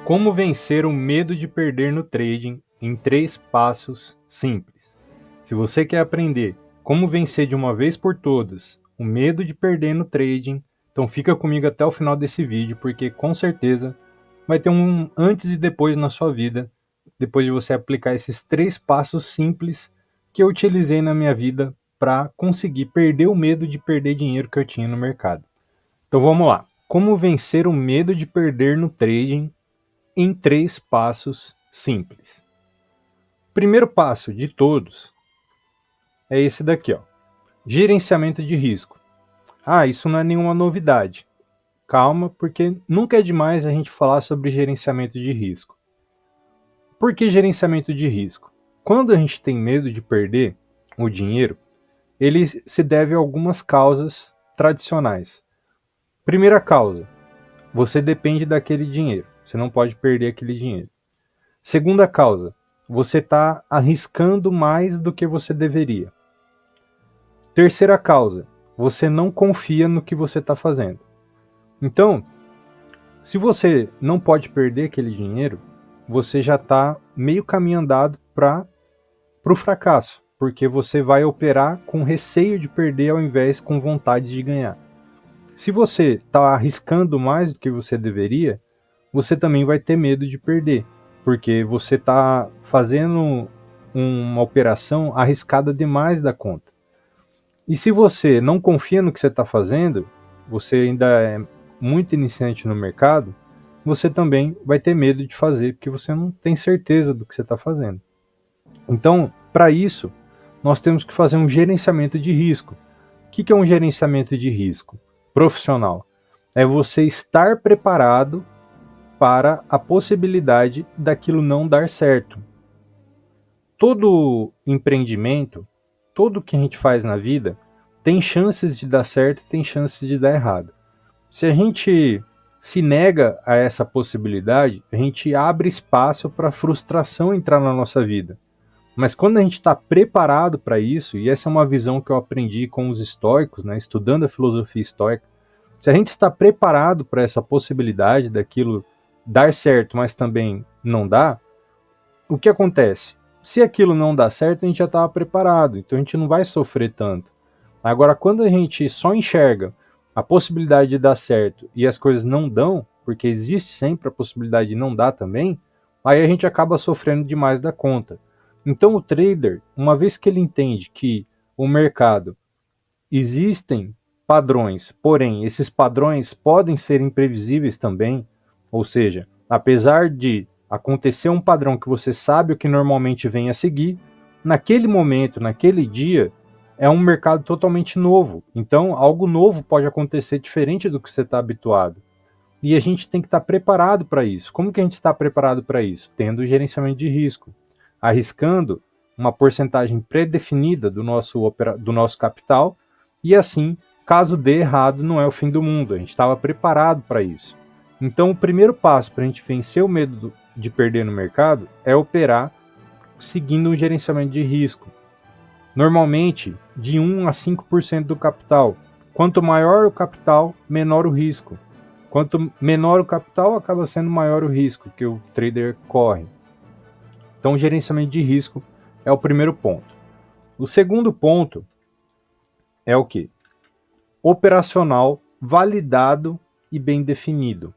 Como vencer o medo de perder no trading em 3 passos simples. Se você quer aprender como vencer de uma vez por todas o medo de perder no trading, então fica comigo até o final desse vídeo, porque com certeza vai ter um antes e depois na sua vida, depois de você aplicar esses 3 passos simples que eu utilizei na minha vida para conseguir perder o medo de perder dinheiro que eu tinha no mercado. Então vamos lá. Como vencer o medo de perder no trading em 3 passos simples. O primeiro passo de todos é esse daqui, ó. Gerenciamento de risco. Isso não é nenhuma novidade. Calma, porque nunca é demais a gente falar sobre gerenciamento de risco. Por que gerenciamento de risco? Quando a gente tem medo de perder o dinheiro, ele se deve a algumas causas tradicionais. Primeira causa, você depende daquele dinheiro. Você não pode perder aquele dinheiro. Segunda causa, você está arriscando mais do que você deveria. Terceira causa, você não confia no que você está fazendo. Então, se você não pode perder aquele dinheiro, você já está meio caminho andado para o fracasso, porque você vai operar com receio de perder ao invés com vontade de ganhar. Se você está arriscando mais do que você deveria, você também vai ter medo de perder, porque você está fazendo uma operação arriscada demais da conta. E se você não confia no que você está fazendo, você ainda é muito iniciante no mercado, você também vai ter medo de fazer, porque você não tem certeza do que você está fazendo. Então, para isso, nós temos que fazer um gerenciamento de risco. O que é um gerenciamento de risco profissional? É você estar preparado para a possibilidade daquilo não dar certo. Todo empreendimento, tudo que a gente faz na vida, tem chances de dar certo e tem chances de dar errado. Se a gente se nega a essa possibilidade, a gente abre espaço para a frustração entrar na nossa vida. Mas quando a gente está preparado para isso, e essa é uma visão que eu aprendi com os estoicos, né, estudando a filosofia estoica, se a gente está preparado para essa possibilidade daquilo dar certo, mas também não dá, o que acontece? Se aquilo não dá certo, a gente já estava preparado, então a gente não vai sofrer tanto. Agora, quando a gente só enxerga a possibilidade de dar certo e as coisas não dão, porque existe sempre a possibilidade de não dar também, aí a gente acaba sofrendo demais da conta. Então o trader, uma vez que ele entende que o mercado existem padrões, porém esses padrões podem ser imprevisíveis também, ou seja, apesar de acontecer um padrão que você sabe o que normalmente vem a seguir, naquele momento, naquele dia, é um mercado totalmente novo. Então, algo novo pode acontecer diferente do que você está habituado. E a gente tem que estar preparado para isso. Como que a gente está preparado para isso? Tendo gerenciamento de risco, arriscando uma porcentagem pré-definida do nosso capital, e assim, caso dê errado, não é o fim do mundo. A gente estava preparado para isso. Então, o primeiro passo para a gente vencer o medo de perder no mercado é operar seguindo um gerenciamento de risco. Normalmente, de 1 a 5% do capital. Quanto maior o capital, menor o risco. Quanto menor o capital, acaba sendo maior o risco que o trader corre. Então, o gerenciamento de risco é o primeiro ponto. O segundo ponto é o quê? Operacional, validado e bem definido.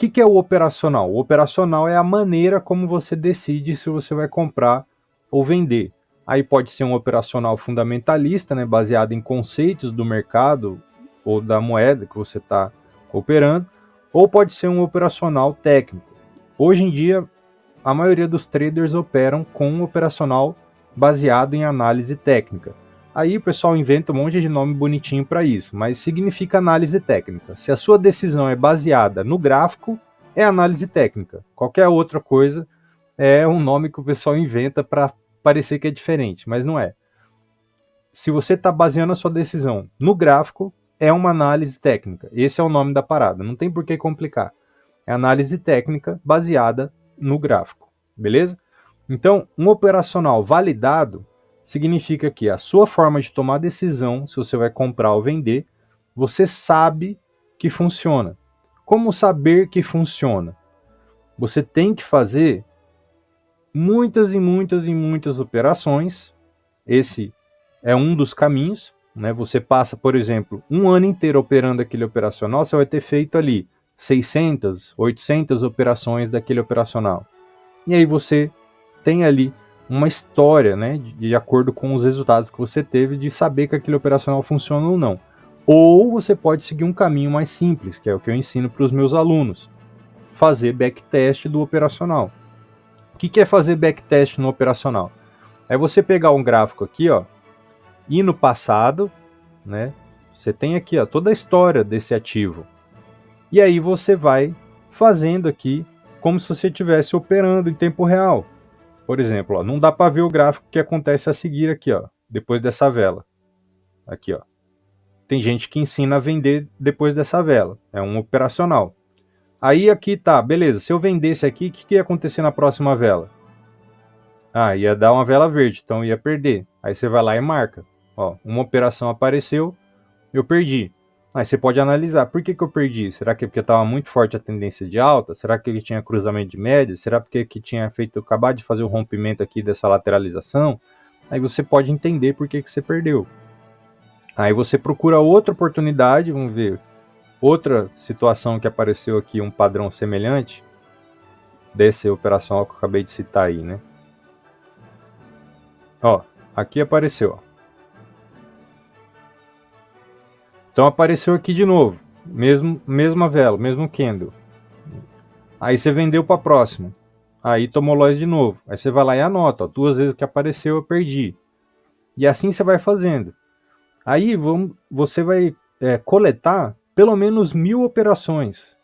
O que é o operacional? O operacional é a maneira como você decide se você vai comprar ou vender. Aí pode ser um operacional fundamentalista, né, baseado em conceitos do mercado ou da moeda que você está operando, ou pode ser um operacional técnico. Hoje em dia, a maioria dos traders operam com um operacional baseado em análise técnica. Aí o pessoal inventa um monte de nome bonitinho para isso, mas significa análise técnica. Se a sua decisão é baseada no gráfico, é análise técnica. Qualquer outra coisa é um nome que o pessoal inventa para parecer que é diferente, mas não é. Se você está baseando a sua decisão no gráfico, é uma análise técnica. Esse é o nome da parada, não tem por que complicar. É análise técnica baseada no gráfico, beleza? Então, um operacional validado significa que a sua forma de tomar decisão, se você vai comprar ou vender, você sabe que funciona. Como saber que funciona? você tem que fazer muitas e muitas e muitas operações. Esse é um dos caminhos, né? Você passa, por exemplo, um ano inteiro operando aquele operacional, você vai ter feito ali 600, 800 operações daquele operacional. E aí você tem ali uma história, né, de acordo com os resultados que você teve, de saber que aquele operacional funciona ou não. Ou você pode seguir um caminho mais simples, que é o que eu ensino para os meus alunos, fazer backtest do operacional. O que é fazer backtest no operacional? É você pegar um gráfico aqui, ó, e no passado, né, você tem aqui, ó, toda a história desse ativo. E aí você vai fazendo aqui como se você estivesse operando em tempo real. Por exemplo, ó, não dá para ver o gráfico que acontece a seguir aqui, ó, depois dessa vela. Aqui, ó. Tem gente que ensina a vender depois dessa vela. É um operacional. Aí aqui tá, beleza. Se eu vendesse aqui, o que ia acontecer na próxima vela? Ah, ia dar uma vela verde, então ia perder. Aí você vai lá e marca. Ó, uma operação apareceu, eu perdi. Aí você pode analisar, por que eu perdi? Será que é porque estava muito forte a tendência de alta? Será que ele tinha cruzamento de médias? Será porque que tinha feito, acabado de fazer o rompimento aqui dessa lateralização? Aí você pode entender por que você perdeu. Aí você procura outra oportunidade, vamos ver, outra situação que apareceu aqui, um padrão semelhante desse operacional que eu acabei de citar aí, né? Ó, aqui apareceu, ó. Então apareceu aqui de novo, mesma vela, mesmo candle. Aí você vendeu para próximo. Aí tomou loss de novo. Aí você vai lá e anota, ó, 2 vezes que apareceu eu perdi. E assim você vai fazendo. Aí você vai coletar pelo menos 1.000 operações.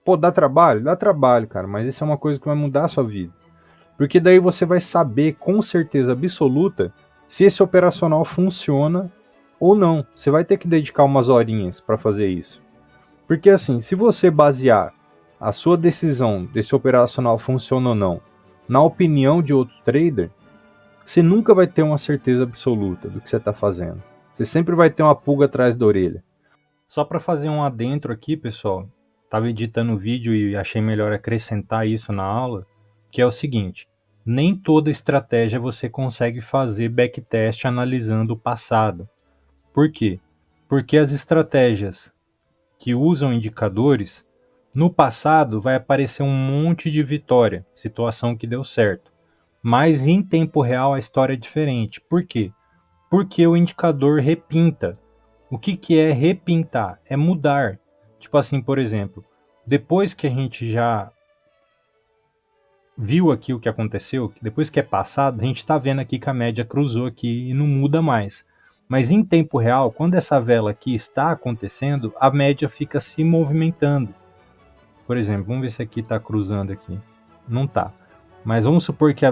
Pô, dá trabalho? Dá trabalho, cara, mas isso é uma coisa que vai mudar a sua vida. Porque daí você vai saber com certeza absoluta se esse operacional funciona ou não. Você vai ter que dedicar umas horinhas para fazer isso. Porque assim, se você basear a sua decisão desse operacional funciona ou não na opinião de outro trader, você nunca vai ter uma certeza absoluta do que você está fazendo. Você sempre vai ter uma pulga atrás da orelha. Só para fazer um adentro aqui, pessoal, estava editando o vídeo e achei melhor acrescentar isso na aula, que é o seguinte: nem toda estratégia você consegue fazer backtest analisando o passado. Por quê? Porque as estratégias que usam indicadores, no passado vai aparecer um monte de vitória, situação que deu certo. Mas em tempo real a história é diferente. Por quê? Porque o indicador repinta. O que é repintar? É mudar. Tipo assim, por exemplo, depois que a gente já viu aqui o que aconteceu, depois que é passado, a gente está vendo aqui que a média cruzou aqui e não muda mais. Mas em tempo real, quando essa vela aqui está acontecendo, a média fica se movimentando. Por exemplo, vamos ver se aqui está cruzando aqui. Não está. Mas vamos supor que,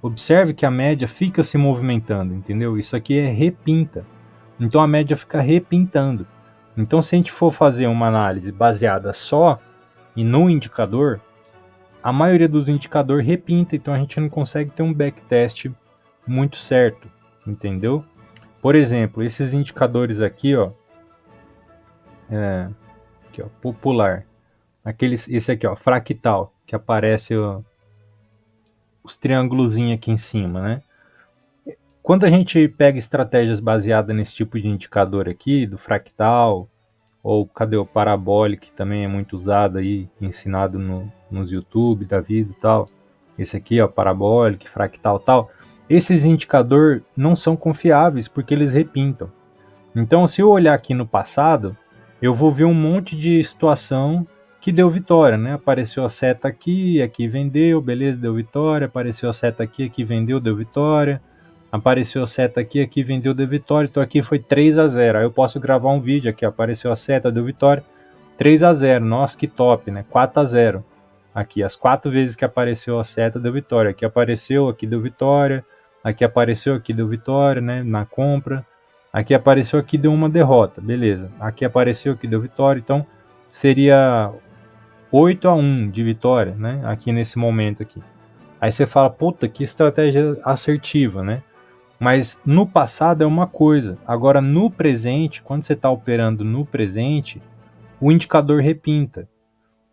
observe que a média fica se movimentando, entendeu? Isso aqui é repinta. Então a média fica repintando. Então se a gente for fazer uma análise baseada só e no indicador, a maioria dos indicadores repinta, então a gente não consegue ter um backtest muito certo, entendeu? Por exemplo, esses indicadores aqui, ó, aqui, ó, popular, esse aqui, ó, fractal, que aparece ó, os triângulozinhos aqui em cima, né? Quando a gente pega estratégias baseadas nesse tipo de indicador aqui, do fractal, ou cadê o parabólico, que também é muito usado aí, ensinado nos YouTube da vida e tal. Esse aqui, ó, parabólico, fractal tal. Esses indicadores não são confiáveis porque eles repintam. Então, se eu olhar aqui no passado, eu vou ver um monte de situação que deu vitória, né? Apareceu a seta aqui, aqui vendeu, beleza, deu vitória. Apareceu a seta aqui, aqui vendeu, deu vitória. Apareceu a seta aqui, aqui vendeu, deu vitória. Então aqui foi 3-0. Aí eu posso gravar um vídeo aqui, apareceu a seta, deu vitória. 3-0, nossa, que top, né? 4-0. Aqui, as 4 vezes que apareceu a seta, deu vitória. Aqui apareceu, aqui deu vitória. Aqui apareceu, aqui deu vitória, né? Na compra. Aqui apareceu, aqui deu uma derrota, beleza. Aqui apareceu, aqui deu vitória. Então seria 8-1 de vitória, né? Aqui nesse momento aqui. Aí você fala, puta, que estratégia assertiva, né? Mas no passado é uma coisa. Agora no presente, quando você está operando no presente, o indicador repinta.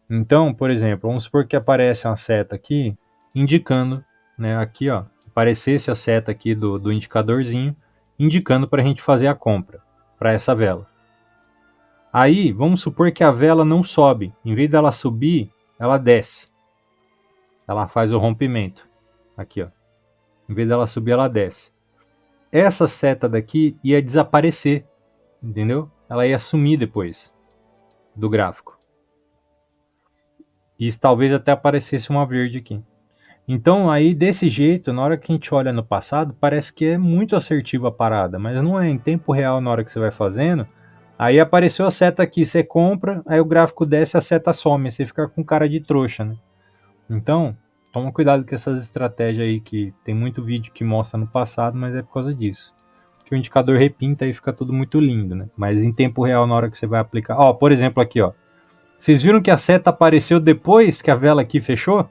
Então, por exemplo, vamos supor que aparece uma seta aqui indicando, né, aqui ó, aparecesse a seta aqui do indicadorzinho indicando para a gente fazer a compra para essa vela. Aí, vamos supor que a vela não sobe, em vez dela subir, ela desce. Ela faz o rompimento. Aqui ó, em vez dela subir, ela desce. Essa seta daqui ia desaparecer, entendeu? Ela ia sumir depois do gráfico. E talvez até aparecesse uma verde aqui. Então, aí desse jeito, na hora que a gente olha no passado, parece que é muito assertiva a parada, mas não é. Em tempo real, na hora que você vai fazendo, aí apareceu a seta aqui, você compra, aí o gráfico desce, a seta some, você fica com cara de trouxa, né? Então, toma cuidado com essas estratégias aí, que tem muito vídeo que mostra no passado, mas é por causa disso. Que o indicador repinta e fica tudo muito lindo, né? Mas em tempo real, na hora que você vai aplicar... Ó, por exemplo aqui, ó. Vocês viram que a seta apareceu depois que a vela aqui fechou?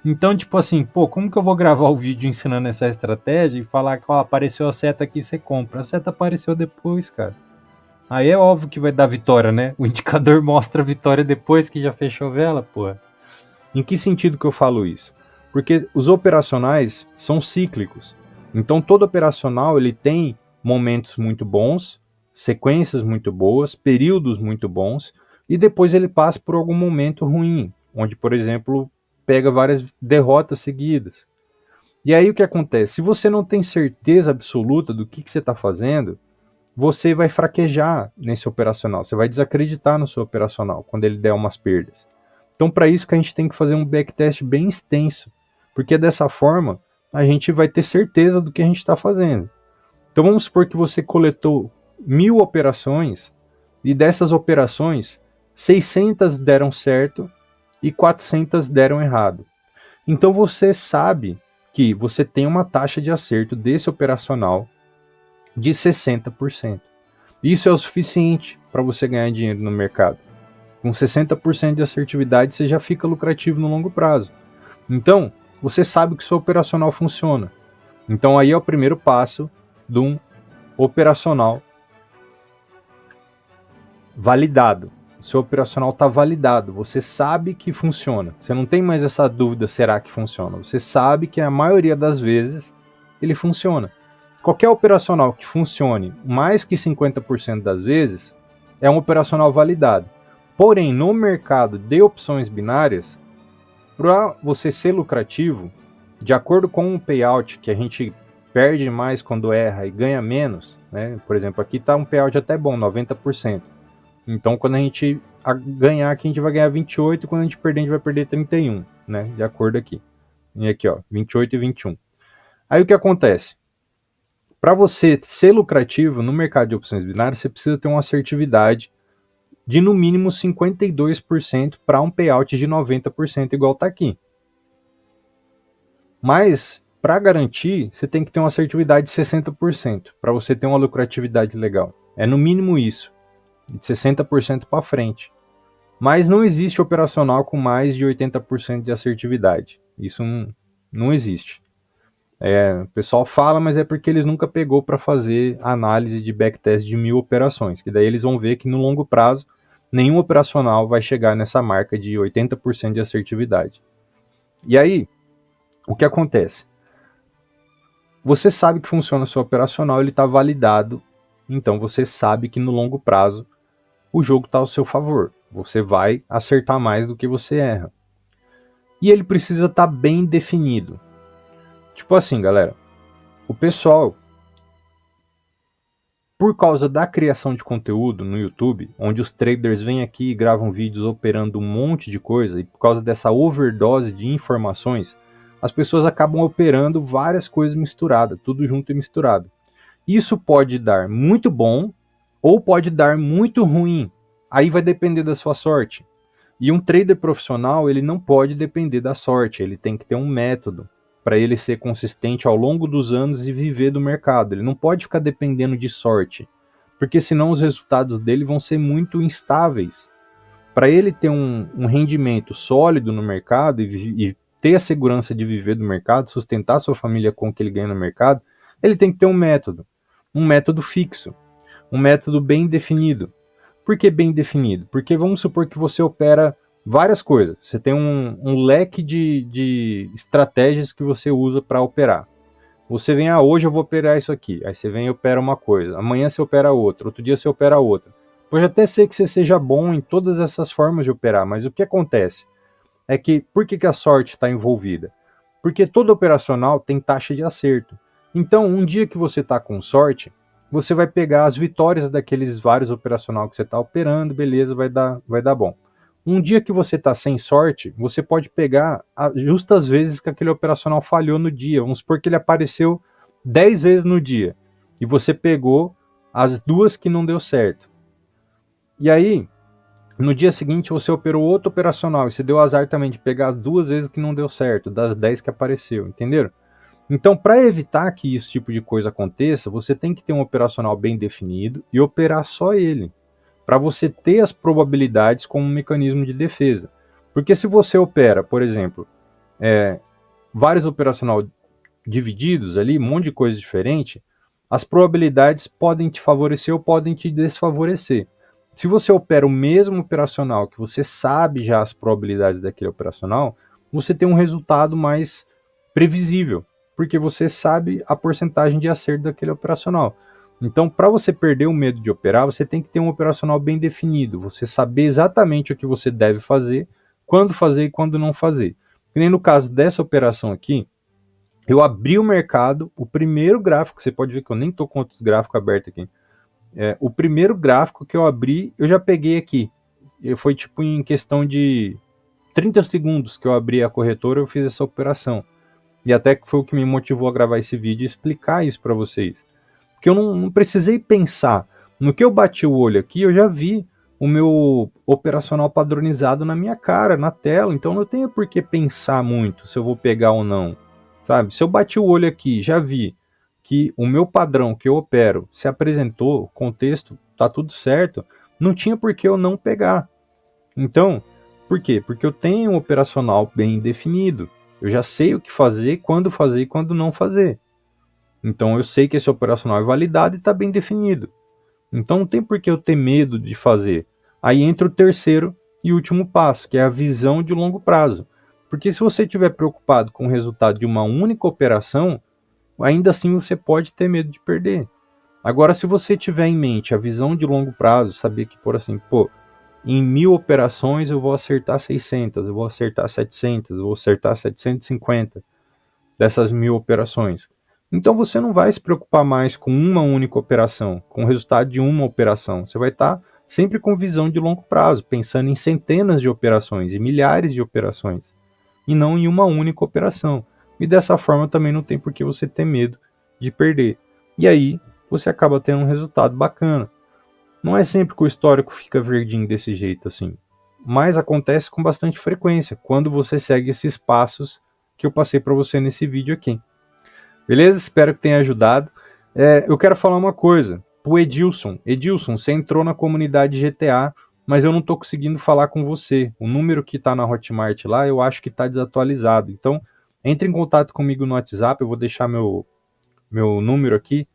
Então, tipo assim, pô, como que eu vou gravar o vídeo ensinando essa estratégia e falar que, ó, apareceu a seta aqui, você compra. A seta apareceu depois, cara. Aí é óbvio que vai dar vitória, né? O indicador mostra a vitória depois que já fechou a vela, pô. Em que sentido que eu falo isso? Porque os operacionais são cíclicos. Então, todo operacional ele tem momentos muito bons, sequências muito boas, períodos muito bons, e depois ele passa por algum momento ruim, onde, por exemplo, pega várias derrotas seguidas. E aí o que acontece? Se você não tem certeza absoluta do que você está fazendo, você vai fraquejar nesse operacional, você vai desacreditar no seu operacional quando ele der umas perdas. Então, para isso que a gente tem que fazer um backtest bem extenso, porque dessa forma a gente vai ter certeza do que a gente está fazendo. Então, vamos supor que você coletou 1000 operações e dessas operações, 600 deram certo e 400 deram errado. Então, você sabe que você tem uma taxa de acerto desse operacional de 60%. Isso é o suficiente para você ganhar dinheiro no mercado. Com 60% de assertividade, você já fica lucrativo no longo prazo. Então, você sabe que o seu operacional funciona. Então, aí é o primeiro passo de um operacional validado. O seu operacional está validado. Você sabe que funciona. Você não tem mais essa dúvida, será que funciona? Você sabe que a maioria das vezes ele funciona. Qualquer operacional que funcione mais que 50% das vezes é um operacional validado. Porém, no mercado de opções binárias, para você ser lucrativo, de acordo com o payout, que a gente perde mais quando erra e ganha menos, né? Por exemplo, aqui está um payout até bom, 90%. Então, quando a gente ganhar aqui, a gente vai ganhar 28%, e quando a gente perder, a gente vai perder 31%, né? De acordo aqui. E aqui, ó, 28 e 21. Aí o que acontece? Para você ser lucrativo no mercado de opções binárias, você precisa ter uma assertividade de no mínimo 52% para um payout de 90%, igual está aqui. Mas, para garantir, você tem que ter uma assertividade de 60%, para você ter uma lucratividade legal. É no mínimo isso, de 60% para frente. Mas não existe operacional com mais de 80% de assertividade. Isso não existe. O pessoal fala, mas é porque eles nunca pegou para fazer análise de backtest de 1000 operações, que daí eles vão ver que no longo prazo nenhum operacional vai chegar nessa marca de 80% de assertividade. E aí, o que acontece? Você sabe que funciona o seu operacional, ele está validado, então você sabe que no longo prazo o jogo está ao seu favor. Você vai acertar mais do que você erra. E ele precisa estar bem definido. Tipo assim, galera, o pessoal, por causa da criação de conteúdo no YouTube, onde os traders vêm aqui e gravam vídeos operando um monte de coisa, e por causa dessa overdose de informações, as pessoas acabam operando várias coisas misturadas, tudo junto e misturado. Isso pode dar muito bom ou pode dar muito ruim. Aí vai depender da sua sorte. E um trader profissional, ele não pode depender da sorte, ele tem que ter um método para ele ser consistente ao longo dos anos e viver do mercado. Ele não pode ficar dependendo de sorte, porque senão os resultados dele vão ser muito instáveis. Para ele ter um rendimento sólido no mercado e ter a segurança de viver do mercado, sustentar sua família com o que ele ganha no mercado, ele tem que ter um método fixo, um método bem definido. Por que bem definido? Porque vamos supor que você opera várias coisas. Você tem um leque de estratégias que você usa para operar. Você vem, hoje eu vou operar isso aqui. Aí você vem e opera uma coisa. Amanhã você opera outra. Outro dia você opera outra. Pode até ser que você seja bom em todas essas formas de operar, mas o que acontece é que, por que a sorte está envolvida? Porque todo operacional tem taxa de acerto. Então, um dia que você está com sorte, você vai pegar as vitórias daqueles vários operacional que você está operando, beleza, vai dar bom. Um dia que você está sem sorte, você pode pegar justas vezes que aquele operacional falhou no dia. Vamos supor que ele apareceu 10 vezes no dia e você pegou as duas que não deu certo. E aí, no dia seguinte, você operou outro operacional e você deu azar também de pegar duas vezes que não deu certo, das 10 que apareceu, entenderam? Então, para evitar que esse tipo de coisa aconteça, você tem que ter um operacional bem definido e operar só ele, para você ter as probabilidades como um mecanismo de defesa. Porque se você opera, por exemplo, vários operacional divididos ali, um monte de coisa diferente, as probabilidades podem te favorecer ou podem te desfavorecer. Se você opera o mesmo operacional, que você sabe já as probabilidades daquele operacional, você tem um resultado mais previsível, porque você sabe a porcentagem de acerto daquele operacional. Então, para você perder o medo de operar, você tem que ter um operacional bem definido, você saber exatamente o que você deve fazer e quando não fazer. Que nem no caso dessa operação aqui, eu abri o mercado, o primeiro gráfico, você pode ver que eu nem estou com outros gráficos abertos aqui. O primeiro gráfico que eu abri, eu já peguei aqui. Foi tipo em questão de 30 segundos que eu abri a corretora, eu fiz essa operação. E até que foi o que me motivou a gravar esse vídeo e explicar isso para vocês. Porque eu não precisei pensar. No que eu bati o olho aqui, eu já vi o meu operacional padronizado na minha cara, na tela. Então não tenho por que pensar muito se eu vou pegar ou não. Sabe? Se eu bati o olho aqui, já vi que o meu padrão que eu opero se apresentou, o contexto tá tudo certo, não tinha por que eu não pegar. Então, por quê? Porque eu tenho um operacional bem definido. Eu já sei o que fazer e quando não fazer. Então eu sei que esse operacional é validado e está bem definido. Então não tem por que eu ter medo de fazer. Aí entra o terceiro e último passo, que é a visão de longo prazo. Porque se você estiver preocupado com o resultado de uma única operação, ainda assim você pode ter medo de perder. Agora, se você tiver em mente a visão de longo prazo, saber que, por assim, em 1000 operações eu vou acertar 600, eu vou acertar 700, eu vou acertar 750 dessas 1000 operações. Então você não vai se preocupar mais com uma única operação, com o resultado de uma operação. Você vai estar sempre com visão de longo prazo, pensando em centenas de operações e milhares de operações, e não em uma única operação. E dessa forma também não tem por que você ter medo de perder. E aí você acaba tendo um resultado bacana. Não é sempre que o histórico fica verdinho desse jeito assim, mas acontece com bastante frequência quando você segue esses passos que eu passei para você nesse vídeo aqui. Beleza? Espero que tenha ajudado. Eu quero falar uma coisa pro Edilson. Edilson, você entrou na comunidade GTA, mas eu não estou conseguindo falar com você. O número que está na Hotmart lá, eu acho que está desatualizado. Então, entre em contato comigo no WhatsApp, eu vou deixar meu número aqui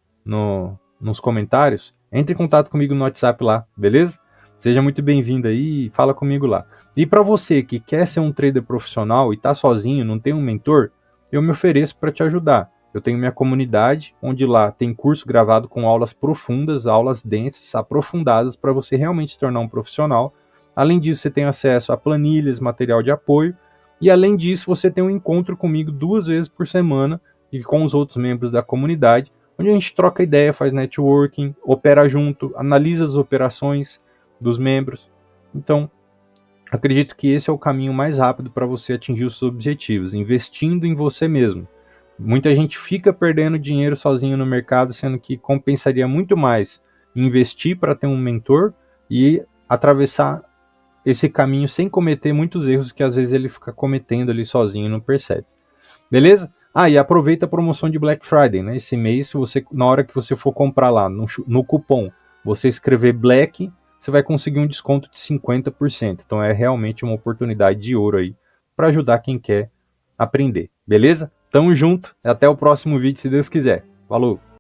nos comentários. Entre em contato comigo no WhatsApp lá, beleza? Seja muito bem-vindo aí e fala comigo lá. E para você que quer ser um trader profissional e está sozinho, não tem um mentor, eu me ofereço para te ajudar. Eu tenho minha comunidade, onde lá tem curso gravado com aulas profundas, aulas densas, aprofundadas, para você realmente se tornar um profissional. Além disso, você tem acesso a planilhas, material de apoio, e além disso, você tem um encontro comigo 2 vezes por semana e com os outros membros da comunidade, onde a gente troca ideia, faz networking, opera junto, analisa as operações dos membros. Então, acredito que esse é o caminho mais rápido para você atingir os seus objetivos, investindo em você mesmo. Muita gente fica perdendo dinheiro sozinho no mercado, sendo que compensaria muito mais investir para ter um mentor e atravessar esse caminho sem cometer muitos erros que às vezes ele fica cometendo ali sozinho e não percebe. Beleza? E aproveita a promoção de Black Friday, né? Esse mês, se você, na hora que você for comprar lá no cupom, você escrever Black, você vai conseguir um desconto de 50%. Então é realmente uma oportunidade de ouro aí para ajudar quem quer aprender. Beleza? Tamo junto, até o próximo vídeo, se Deus quiser. Falou!